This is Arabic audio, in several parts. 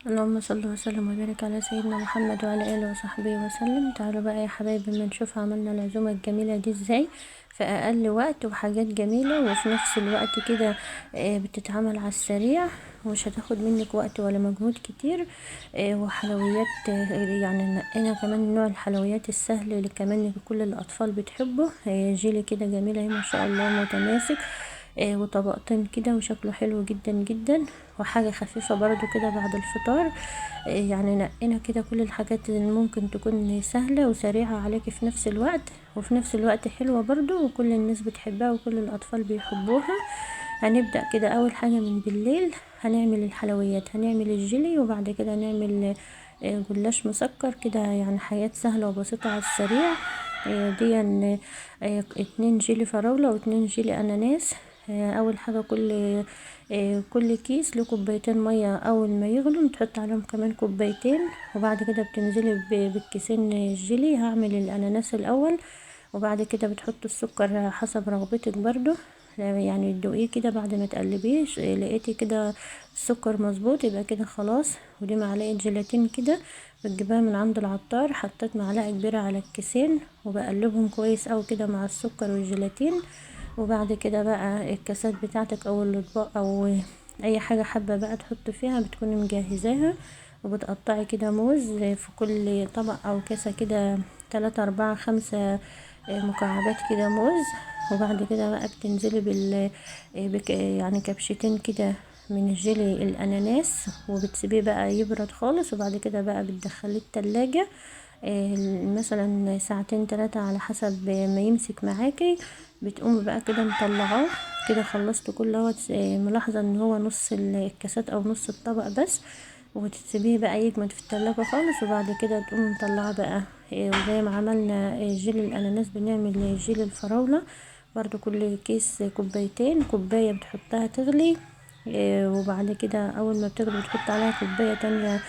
اللهم صل وسلم وبارك على سيدنا محمد وعلى اله وصحبه وسلم. تعالوا بقى يا حبايبي ما نشوف عملنا العزومه الجميله دي ازاي في اقل وقت وحاجات جميله وفي نفس الوقت كده. بتتعمل على السريع ومش هتاخد منك وقت ولا مجهود كتير. وحلويات، يعني نقينا كمان نوع الحلويات السهل اللي كمان كل الاطفال بتحبه. جيلي كده جميله اهي ما شاء الله متماسك. وطبقتين كده وشكله حلو جدا جدا، وحاجة خفيفة برضو كده بعد الفطار. يعني نقينا كده كل الحاجات اللي ممكن تكون سهلة وسريعة عليك في نفس الوقت، وفي نفس الوقت حلوة برضو وكل الناس بتحبها وكل الأطفال بيحبوها. هنبدأ كده أول حاجة من بالليل هنعمل الحلويات، هنعمل الجيلي وبعد كده نعمل جلاش مسكر كده، يعني حاجات سهلة وبسيطة على السريع. دي 2 جيلي فراولة و2 جيلي أناناس. اول حاجه كل كيس له كوبايتين ميه، اول ما يغلوا تحط عليهم كمان كوبايتين، وبعد كده بتنزلي بالكيسين الجيلي. هعمل الاناناس الاول وبعد كده بتحط السكر حسب رغبتك برضو. يعني تدوقيه كده بعد ما تقلبيه لقيتي كده السكر مظبوط يبقى كده خلاص. ودي معلقه جيلاتين كده بتجيبها من عند العطار، حطيت معلقه كبيره على الكيسين وبقلبهم كويس اوي كده مع السكر والجيلاتين. وبعد كده بقى الكاسات بتاعتك او الاطباق او اي حاجة حابة بقى تحط فيها بتكوني مجهزاها. وبتقطعي كده موز في كل طبق او كاسة كده 3 4 5 مكعبات كده موز. وبعد كده بقى بتنزلي يعني كبشتين كده من الجيلي الاناناس وبتسيبيه بقى يبرد خالص، وبعد كده بقى بتدخليه التلاجة مثلا ساعتين 3 على حسب ما يمسك معاكي. بتقومي بقى كده مطلعاه كده خلصت كل دوت. ملاحظة ان هو نص الكاسات او نص الطبق بس، وتسيبيه بقى يجمد في التلاجة خالص. وبعد كده تقومي مطلعاه بقى. وزي ما عملنا جيل الاناناس بنعمل جيل الفراولة برضو. كل كيس كوبايتين، كوباية بتحطها تغلي. وبعد كده اول ما بتغلي بتحط عليها كوباية تانية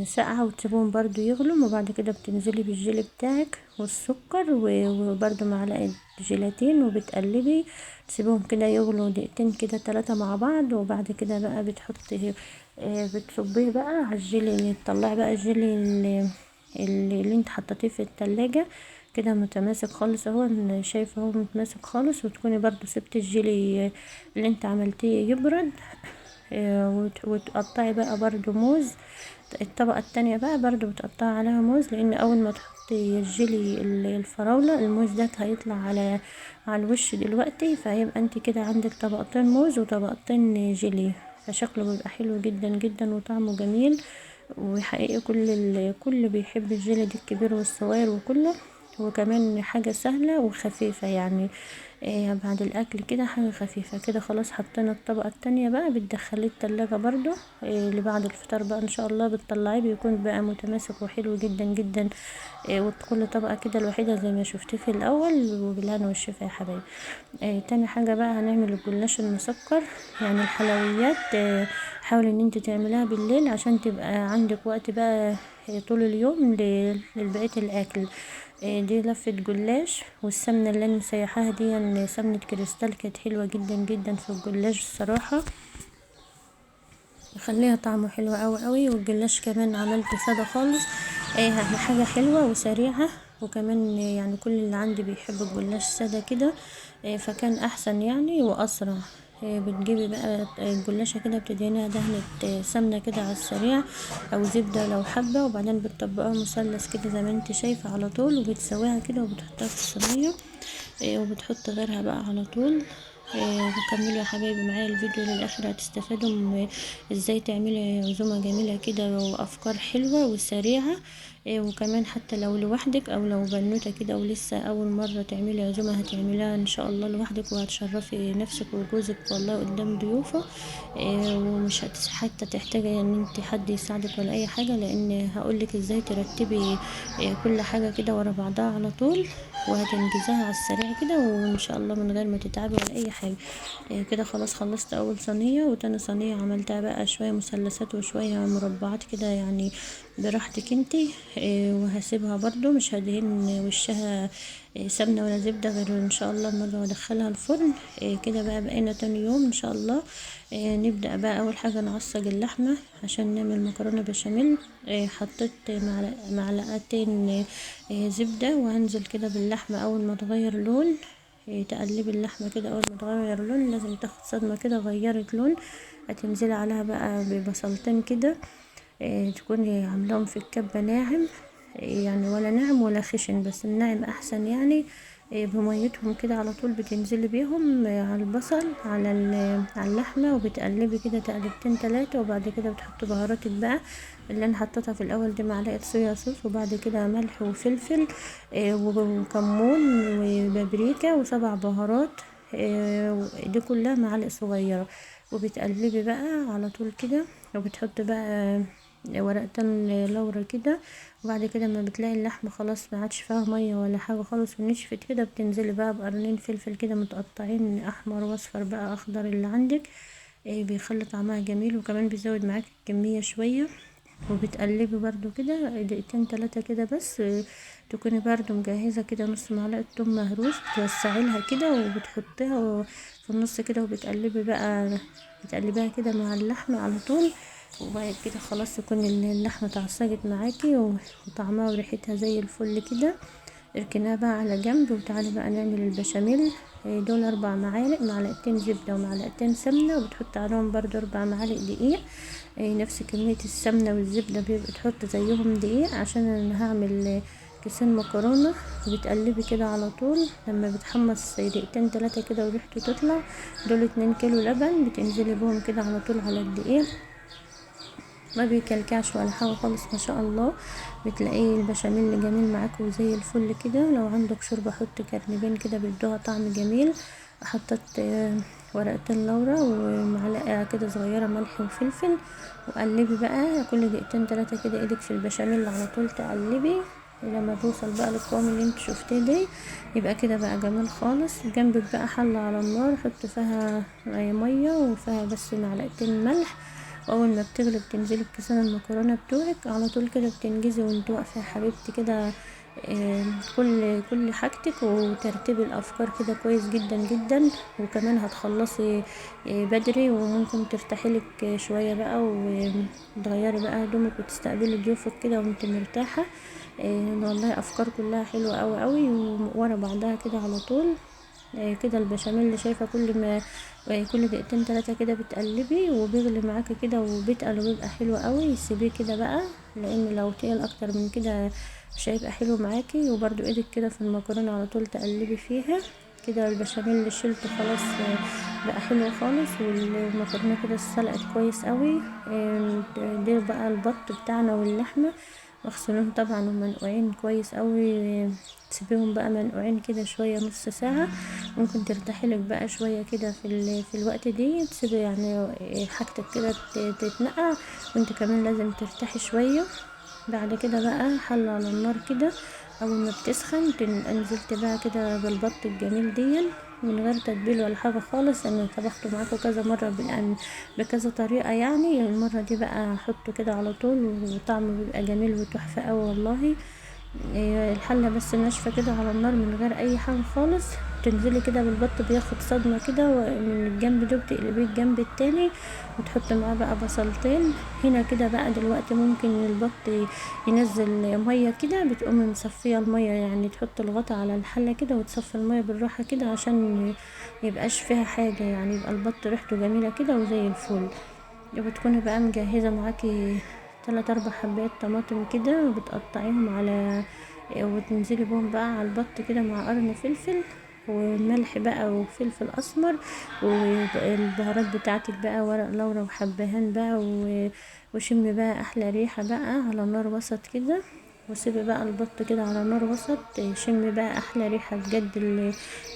ساقعة وتسيبهم برضو يغلوا. وبعد كده بتنزلي بالجيلي بتاعك والسكر وبرضو معلقة جيلاتين وبتقلبي تسيبهم كده يغلوا دقيقتين كده 3 مع بعض. وبعد كده بقى بتحطي بتصبيه بقى على الجيلي. تطلعي بقى الجيلي اللي انت حطيتيه في التلاجة كده متماسك خالص اهو. انا شايفه اهو متماسك خالص. وتكوني برضو سبت الجيلي اللي انت عملتيه يبرد. وتقطعي بقى برضو موز. الطبقة التانية بقى برضو بتقطعي عليها موز، لان اول ما تحطي الجيلي الفراولة الموز ده هيطلع على الوش دلوقتي، فهيبقى انت كده عندك طبقتين موز وطبقتين جيلي. فشكله بيبقى حلو جدا جدا وطعمه جميل. وحقيقي كل بيحب الجيلي دي، الكبير والصغير وكله. وكمان حاجة سهلة وخفيفة يعني. بعد الاكل كده حاجة خفيفة كده. خلاص حطينا الطبقة التانية بقى بتدخليه التلاجة برضو. لبعد الفطار بقى ان شاء الله بتطلعيه بيكون بقى متماسك وحلو جدا جدا. وكل طبقة كده الوحيدة زي ما شفتيه في الاول. وبالهنا والشفا يا حبايبي. تاني حاجة بقى هنعمل الجلاش المسكر. يعني الحلويات حاولي ان انت تعملها بالليل عشان تبقى عندك وقت بقى طول اليوم لبقية الاكل. دي لفة جلاش، والسمنة اللي انا مسيحاها دي يعني سمنة كريستال كانت حلوة جدا جدا في الجلاش الصراحة. خليها طعمه حلو قوي قوي. والجلاش كمان عملته سادة خالص. حاجة حلوة وسريعة. وكمان يعني كل اللي عندي بيحب الجلاش سادة كده. فكان احسن يعني واسرع. بتجيبي بقى الجلاشة كده بتدهنيها دهنة سمنة كده على السريع او زبدة لو حابة، وبعدين بتطبقها مثلث كده زي ما انت شايفة على طول، وبتسويها كده وبتحطها في الصينية. وبتحط غيرها بقى على طول. وكملوا يا حبايبي معايا الفيديو للاخر هتستفادوا من ازاي تعملي عزومة جميلة كده وافكار حلوة وسريعة. وكمان حتى لو لوحدك او لو بنوتة كده ولسه اول مرة تعملي عزومة هتعمليها ان شاء الله لوحدك وهتشرفي نفسك وجوزك والله قدام ضيوفه. ومش حتى تحتاجي ان انت حد يساعدك ولا اي حاجة، لان هقولك ازاي ترتبي كل حاجة كده ورا بعضها على طول، وهتنجزها على السريع كده وان شاء الله من غير ما تتعبي ولا اي حاجه. كده خلاص خلصت اول صينيه. وتاني صينيه عملتها بقى شويه مثلثات وشويه مربعات كده يعني براحتك انتي. وهسيبها برضو مش هدهن وشها سمنة ولا زبدة غير ان شاء الله مرة وادخلها الفرن. كده بقى بقينا تاني يوم ان شاء الله. نبدأ بقى اول حاجة نعصج اللحمة عشان نعمل مكرونة بشاميل. حطيت معلقتين زبدة، وهنزل كده باللحمة اول ما تغير لون. تقلبي اللحمة كده اول ما تغير لون، لازم تاخد صدمة كده غيرت لون. هتنزلي عليها بقى ببصلتين كده، تكوني عاملاهم في الكبة ناعم، يعني ولا ناعم ولا خشن، بس الناعم احسن يعني. بميتهم كده على طول بتنزلي بيهم على البصل على على اللحمة، وبتقلبي كده تقلبتين تلاتة، وبعد كده بتحطي بهاراتك بقى اللي انا حطيتها في الاول دي، معلقة صويا صوص، وبعد كده ملح وفلفل وكمون وبابريكا وسبع بهارات. دي كلها معالق صغيرة، وبتقلبي بقى على طول كده، وبتحطي بقى ورقتين لورا كده. وبعد كده ما بتلاقي اللحمة خلاص ما عادش فيها مية ولا حاجة خالص ونشفت كده، بتنزلي بقى بقرنين فلفل كده متقطعين احمر واصفر بقى اخضر اللي عندك. بيخلي طعمها جميل، وكمان بيزود معاك الكمية شوية. وبتقلبي برضو كده دقيقتين تلاتة كده بس. تكوني برضو مجهزة كده نص معلقة توم مهروس، بتوسعي لها كده وبتحطيها في النص كده، وبتقلبي بقى بتقلبيها كده مع اللحمة على طول. وبعد كده خلاص تكون اللحمة اتعصجت معاكي وطعمها وريحتها زي الفل كده. اركناها بقى على جنب، وتعالي بقى نعمل البشاميل. دول 4 معالق، معلقتين زبدة ومعلقتين سمنة، وبتحط عليهم برضو 4 معالق دقيق. نفس كمية السمنة والزبدة بتحط زيهم دقيق، عشان انا هعمل كيسين مكرونة. وبتقلبي كده على طول لما بتحمص دقيقتين تلاتة كده وريحته تطلع. دول 2 كيلو لبن، بتنزلي بهم كده على طول على الدقيق، ما بيكلكعش ولا حاجة خالص ما شاء الله. بتلاقيه البشاميل جميل معاك وزي الفل كده. لو عندك شوربة حط كرنبين كده بيدوها طعم جميل. حطيت ورقتين لورا ومعلقة كده صغيرة ملح وفلفل، وقلبي بقى كل دقيقتين تلاتة كده ايدك في البشاميل على طول تقلبي لما توصل بقى للقوام اللي انت شفتيه دي. يبقى كده بقى جميل خالص. جنبك بقى حلة على النار، حط فيها مية وفيها بس معلقتين ملح، واول ما بتغلي بتنزلي بكيسان المكرونه بتوعك على طول كده، بتنجزي وانت واقفه يا حبيبتي كده. كل حاجتك وترتيب الافكار كده كويس جدا جدا. وكمان هتخلصي بدري، وممكن ترتاحي لك شويه بقى وتغيري بقى هدومك وتستقبلي ضيوفك كده وانت مرتاحه. والله افكار كلها حلوه قوي قوي ورا بعضها كده على طول. كده البشاميل اللي شايفه كل ما كل دقيقتين تلاتة كده بتقلبي وبيغلي معاكي كده وبيتقل وبيبقى حلو قوي. سيبيه كده بقى، لان لو تقل اكتر من كده مش هيبقى حلو معاكي. وبرده ايدك كده في المكرونه على طول تقلبي فيها كده. البشاميل اللي شلته خلاص بقى حلو خالص، والمكرونه كده اتسلقت كويس قوي. ده بقى البط بتاعنا واللحمه مغسولين طبعا ومنقوعين كويس قوي. تسيبيهم بقى منقوعين كده شويه نص ساعه. ممكن ترتاحي لك بقى شويه كده في الوقت دي، تسيبي يعني حاجتك كده تتنقع، وانت كمان لازم ترتاحي شويه. بعد كده بقى حلة على النار كده، اول ما بتسخن نزلت بقى كده بالبط الجميل دي من غير تتبيل ولا حاجه خالص. انا طبخته معاكم كذا مره بكذا طريقه يعني. المره دي بقى احطه كده على طول، وطعمه بيبقى جميل وتحفه قوي والله. الحلة بس ناشفة كده على النار من غير اي حاجة خالص. تنزلي كده بالبط بياخد صدمة كده من الجنب ده، بتقلبيه الجنب التاني، وتحطي معاه بقى بصلتين. هنا كده بقى دلوقتي ممكن البط ينزل مية كده، بتقومي مصفية المية، يعني تحط الغطا على الحلة كده وتصفي المية بالراحة كده عشان ميبقاش فيها حاجة، يعني يبقى البط ريحته جميلة كده وزي الفل. وبتكوني بقى مجهزة معاكي 3 4 حبات طماطم كده، وبتقطعيهم على وتنزلي بهم بقى على البط كده مع قرن فلفل وملح بقى وفلفل اسمر، والبهارات بتاعتك بقى ورق لورا وحبهان بقى وشمي بقى احلى ريحة بقى على نار وسط كده. وسيبي بقى البط كده على نار وسط، شمي بقى احلى ريحة بجد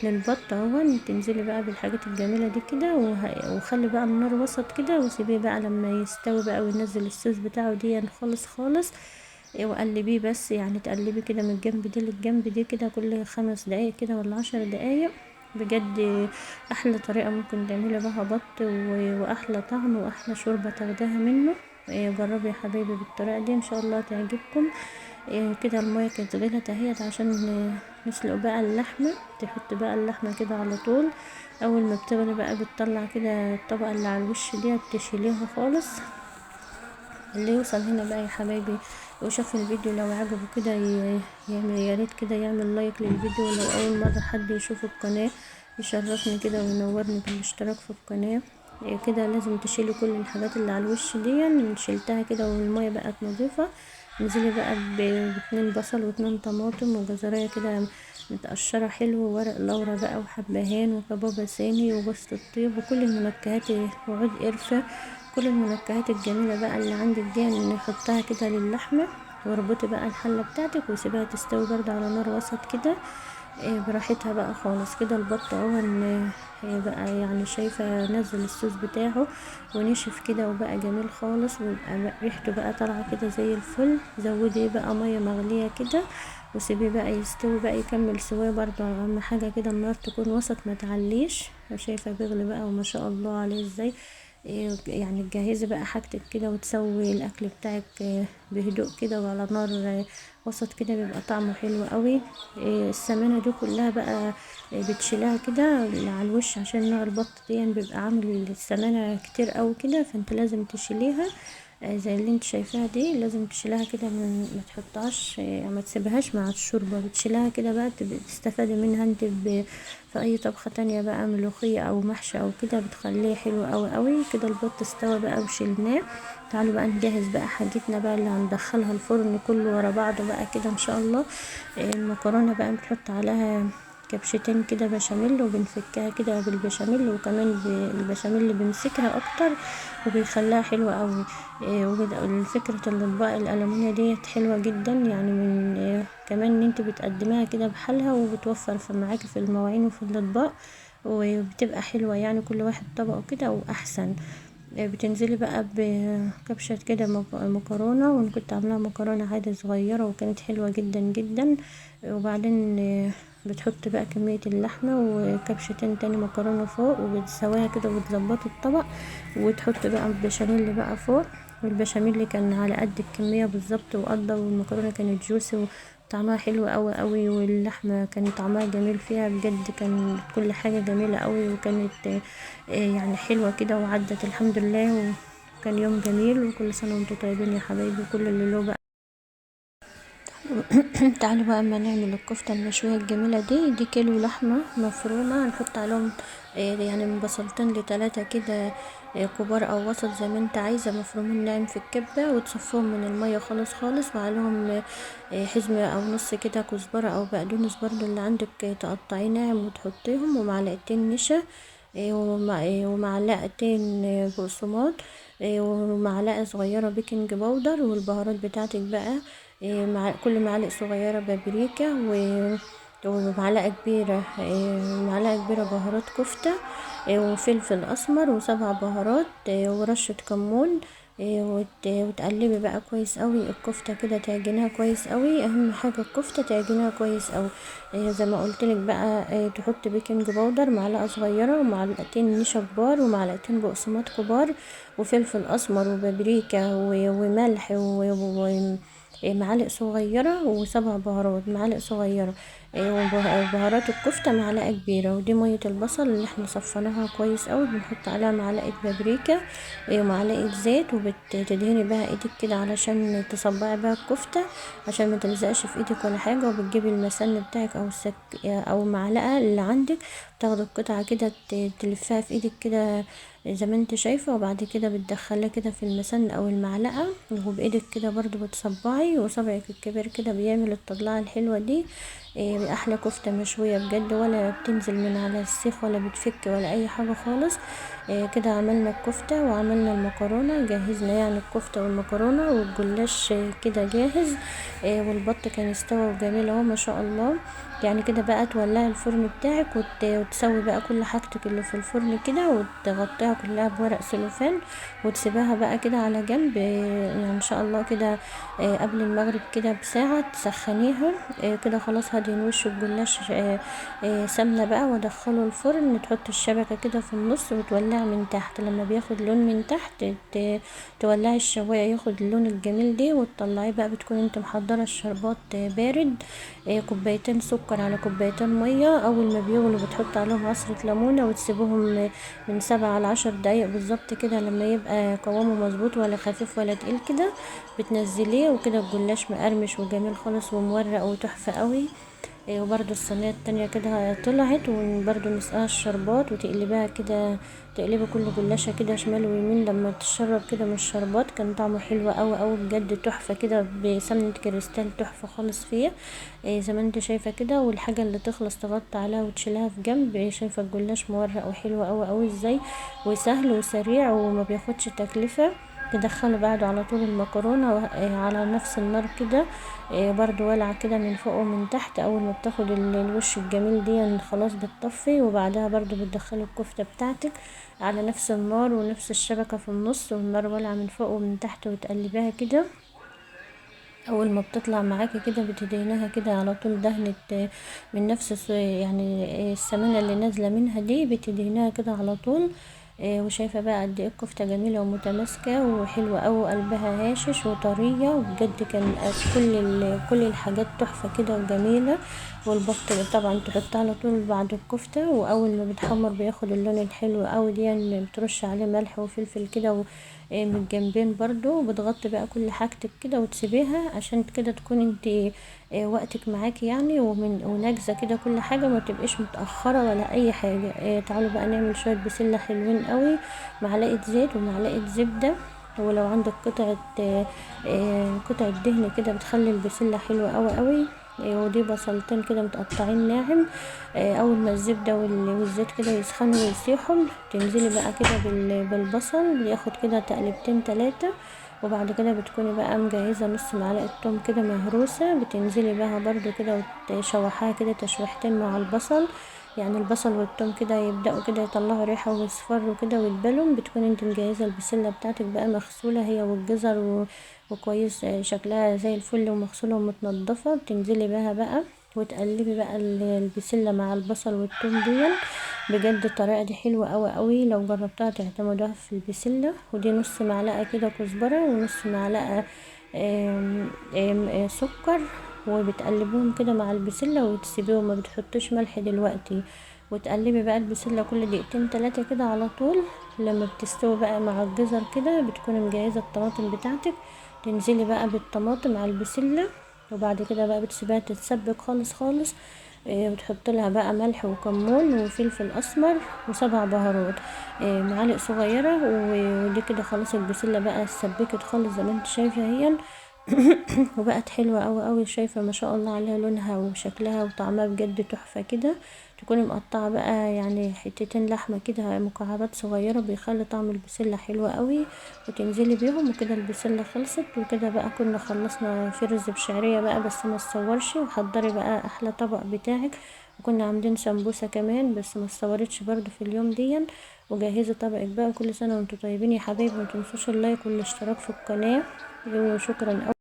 للبط اهو. تنزلي بقى بالحاجات الجميلة دي كده، وخلي بقى النار وسط كده، وسيبيه بقى لما يستوي بقى وينزل الصوص بتاعه دي خالص خالص. وقلبيه بس، يعني تقلبي كده من الجنب دي للجنب دي كده كل 5 دقايق كده ولا 10 دقايق. بجد احلى طريقة ممكن تعملي بها بط واحلى طعم واحلى شوربة تاخدها منه. جربي يا حبايبي بالطريقة دي ان شاء الله تعجبكم. كده المية كانت غلت اهيت عشان نسلق بقى اللحمة. تحط بقى اللحمة كده على طول، اول ما بتغلي بقى بتطلع كده الطبقة اللي على الوش دي تشيليها خالص. اللي يوصل هنا بقى يا حبايبي وشاف الفيديو لو عجبه كده يعمل، يا ريت كده يعمل لايك للفيديو. لو اول مرة حد يشوف القناة يشرفني كده وينورني بالاشتراك في القناة. كده لازم تشيلي كل الحاجات اللي على الوش دي. شلتها كده والمية بقت نظيفة. انزلي بقى باتنين بصل واتنين طماطم وجزرية كده متقشرة حلو، وورق لورا بقى وحبهان وكبابة صيني وجوز الطيب وكل المنكهات وعود قرفة. كل المنكهات الجميلة بقى اللي عندك دي نحطها كده للحمة. واربطي بقى الحلة بتاعتك وسيبها تستوي برضه على نار وسط كده. براحتها بقى خالص. كده البط اهو بقى يعني شايفة نزل الصوص بتاعه ونشف كده وبقى جميل خالص، ويبقى ريحته بقى طالعة كده زي الفل. زودي بقى مية مغلية كده وسيبيه بقى يستوي بقى يكمل سواه. برضه اهم حاجة كده النار تكون وسط ما تعليش. شايفة بيغلي بقى وما شاء الله عليه ازاي. يعني تجهزي بقى حاجتك كده وتسوي الاكل بتاعك بهدوء كده وعلى نار وسط كده بيبقى طعمه حلو قوي. السمنه دي كلها بقى بتشيلها كده على الوش عشان نوع البط دي بيبقى عامل السمنه كتير قوي كده، فانت لازم تشيليها. زي اللي انت شايفاها دي لازم تشيلها كده، ما تحطهاش ما تسيبهاش مع الشوربه. بتشيلها كده بقى تستفادي منها انت في اي طبخه تانية بقى، ملوخيه او محشي او كده، بتخليه حلو قوي قوي. كده البط استوى بقى وشيلناه. تعالوا بقى نجهز بقى حاجتنا بقى اللي هندخلها الفرن كله ورا بعضه بقى كده ان شاء الله. المكرونه بقى بتحط عليها كبشتين كده بشاميل وبنفكها كده بالبشاميل، وكمان البشاميل بيمسكها اكتر وبيخليها حلوة قوي. فكرة الاطباق الالومنيا ديت حلوة جدا يعني، من كمان ان انت بتقدميها كده بحالها وبتوفر في معاكي في المواعين وفي الاطباق، وبتبقى حلوة يعني كل واحد طبقه كده واحسن. بتنزلي بقى بكبشة كده مكرونة، وانا كنت عاملاها مكرونة عادي صغيرة وكانت حلوة جدا جدا. وبعدين بتحط بقى كمية اللحمة وكبشتين تاني مكرونة فوق وبتسويها كده وتظبطي الطبق، وتحط بقى البشاميل بقى فوق. والبشاميل كان على قد الكمية بالظبط وقضى، والمكرونة كانت جوسي وطعمها حلو قوي قوي، واللحمة كان طعمها جميل فيها بجد. كان كل حاجة جميلة قوي، وكانت يعني حلوة كده وعدت الحمد لله. وكان يوم جميل، وكل سنة وانتم طيبين يا حبايبي. كل اللي له بقى تعالوا بقى اما نعمل الكفتة المشوية الجميلة دي كيلو لحمة مفرومة. هنحط عليهم يعني من بصلتين لتلاتة كده كبار او وسط زي ما انت عايزة، مفرومين ناعم في الكبة، وتصفوهم من المية خالص خالص. وعليهم حزمة او نص كده كزبرة او بقدونس برضو اللي عندك تقطعيه ناعم وتحطيهم، ومعلقتين نشا ومعلقتين بقسماط ومعلقة صغيرة بيكنج باودر. والبهارات بتاعتك بقى مع كل معلقة صغيرة بابريكا ومعلقة كبيرة معلقة كبيرة بهارات كفتة وفلفل اسمر وسبع بهارات ورشة كمون. وتقلبي بقى كويس قوي الكفتة كده، تعجنها كويس قوي. اهم حاجة الكفتة تعجنها كويس قوي. زي ما قلتلك بقى تحط بيكنج باودر معلقة صغيرة ومعلقتين نشا كبار ومعلقتين بقسماط كبار وفلفل اسمر وبابريكا وملح معلق صغيرة وسبع بهارات معلق صغيرة وبهارات الكفتة معلقة كبيرة. ودي مية البصل اللي احنا صفناها كويس قوي، بنحط عليها معلقة بابريكا ومعلقة زيت، وبتدهني بقى ايدك كده علشان تصبعي بقى الكفتة عشان ما تلزقش في ايدك ولا حاجة. وبتجيبي المسن بتاعك او معلقة اللي عندك، تاخدي القطعة كده تلفها في ايدك كده زي ما انت شايفة، وبعد كده بتدخلها كده في المسن او المعلقة، وبايدك كده برضو بتصبعي، وصبعك الكبير كده بيعمل الطلاعة الحلوة دي. احلى كفتة مشوية بجد، ولا بتنزل من على السيخ ولا بتفك ولا اي حاجة خالص. كده عملنا الكفتة وعملنا المكرونة، جهزنا يعني الكفتة والمكرونة والجلاش كده جاهز. والبط كان استوى وجميل اهو ما شاء الله. يعني كده بقى تولعي الفرن بتاعك وتسوي بقى كل حاجتك اللي في الفرن كده، وتغطيها كلها بورق سلوفان، وتسيبها بقى كده على جنب. يعني ان شاء الله كده قبل المغرب كده بساعة تسخنيها. كده خلاص هدهن وش الجلاش سمنة بقى، وادخله الفرن. تحط الشبكة كده في النص وتولعي من تحت، لما بياخد لون من تحت تولعي الشواية ياخد اللون الجميل ده، وتطلعيه بقى. بتكون انت محضرة الشربات بارد، كوبايتين سكر على كوبايتين مية. اول ما بيغلوا بتحط عليهم عصرة ليمونة، وتسيبهم من 7 ل10 دقايق بالظبط كده، لما يبقى قوامه مظبوط، ولا خفيف ولا تقيل كده بتنزليه. وكده الجلاش مقرمش وجميل خالص ومورق وتحفة قوي. وبرده الصينية التانية كده طلعت، وبرده نسقاها الشربات وتقلبها كده. تقلبي كل جلاشة كده شمال ويمين لما تشرب كده من الشربات. كان طعمه حلو قوي قوي بجد، تحفة كده بسمنة كريستال، تحفة خالص فيها. زي ما انت شايفة كده. والحاجة اللي تخلص تغطي عليها وتشيلها في جنب. شايفة الجلاش مورق وحلو قوي قوي ازاي، وسهل وسريع وما بياخدش تكلفة. تدخله بعده على طول المكرونة على نفس النار كده، برضو ولع كده من فوق ومن تحت. اول ما بتاخد الوش الجميل دي يعني خلاص بتطفي، وبعدها برضو بتدخلي الكفتة بتاعتك على نفس النار ونفس الشبكة في النص، والنار ولع من فوق ومن تحت، وتقلبيها كده. اول ما بتطلع معاكي كده بتدهنها كده على طول دهنة من نفس يعني السمنة اللي نازلة منها دي، بتدهنها كده على طول. وشايفة بقى قد ايه الكفتة جميلة ومتماسكة وحلوة اوي، قلبها هاشش وطرية، وبجد كان كل الحاجات تحفة كده وجميلة. والبط طبعا تحطها على طول بعد الكفتة، واول ما بتحمر بياخد اللون الحلو اوي دي، يعني بترش عليه ملح وفلفل كده من الجنبين برضو. بتغطي بقى كل حاجتك كده وتسيبيها عشان كده تكون انت وقتك معاكي يعني، وناجزة كده كل حاجة، ما تبقيش متأخرة ولا اي حاجة. تعالوا بقى نعمل شوية بسلة حلوين قوي. معلقة زيت ومعلقة زبدة، ولو عندك قطعة دهن كده بتخلي البسلة حلوة قوي قوي. ودي بصلتين كده متقطعين ناعم. اول ما الزبدة والزيت كده يسخنوا ويسيحوا، تنزلي بقى كده بالبصل، ياخد كده تقلبتين 3. وبعد كده بتكوني بقى مجهزة نص معلقة توم كده مهروسة، بتنزلي بها برضو كده وتشوحيها كده تشويحتين مع البصل. يعني البصل والثوم كده يبدأوا كده يطلعوا ريحة ويصفروا كده ويتبلوا. بتكون انت مجهزة البسلة بتاعتك بقى مغسولة هي والجزر وكويس، شكلها زي الفل ومغسولة ومتنضفة. بتنزلي بها وتقلبي بقى البسلة مع البصل والثوم دي. بجد الطريقة دي حلوة قوي قوي، لو جربتها تعتمدوها في البسلة. ودي نص معلقة كده كزبرة، ونص معلقة سكر. وبتقلبوهم كده مع البسلة وتسيبيهم، ما بتحطوش ملح دلوقتي. وتقلبي بقى البسلة كل دقيقتين 3 كده على طول. لما بتستوي بقى مع الجزر كده بتكوني مجهزة الطماطم بتاعتك. تنزلي بقى بالطماطم على البسلة، وبعد كده بقى بتسيبها تتسبك خالص خالص. بتحط لها بقى ملح وكمون وفلفل اسمر و7 بهارات، معالق صغيرة. ودي كده خلاص البسلة بقى اتسبكت خالص زي ما انت شايفة هي. وبقت حلوة قوي قوي، شايفة ما شاء الله عليها لونها وشكلها وطعمها بجد تحفة كده. تكوني مقطعة بقى يعني حتتين لحمة كده مكعبات صغيرة، بيخلي طعم البسلة حلوة قوي. وتنزلي بيهم، وكده البسلة خلصت. وكده بقى كنا خلصنا في رز بشعرية بقى، بس ما تصورش. وحضري بقى احلى طبق بتاعك. وكنا عاملين سمبوسة كمان بس ما صورتش برضو في اليوم دي. وجهزي طبقك بقى. كل سنة وانتم طيبين يا حبايبي، ما تنسوش اللايك والاشتراك في القناة. وشكرا.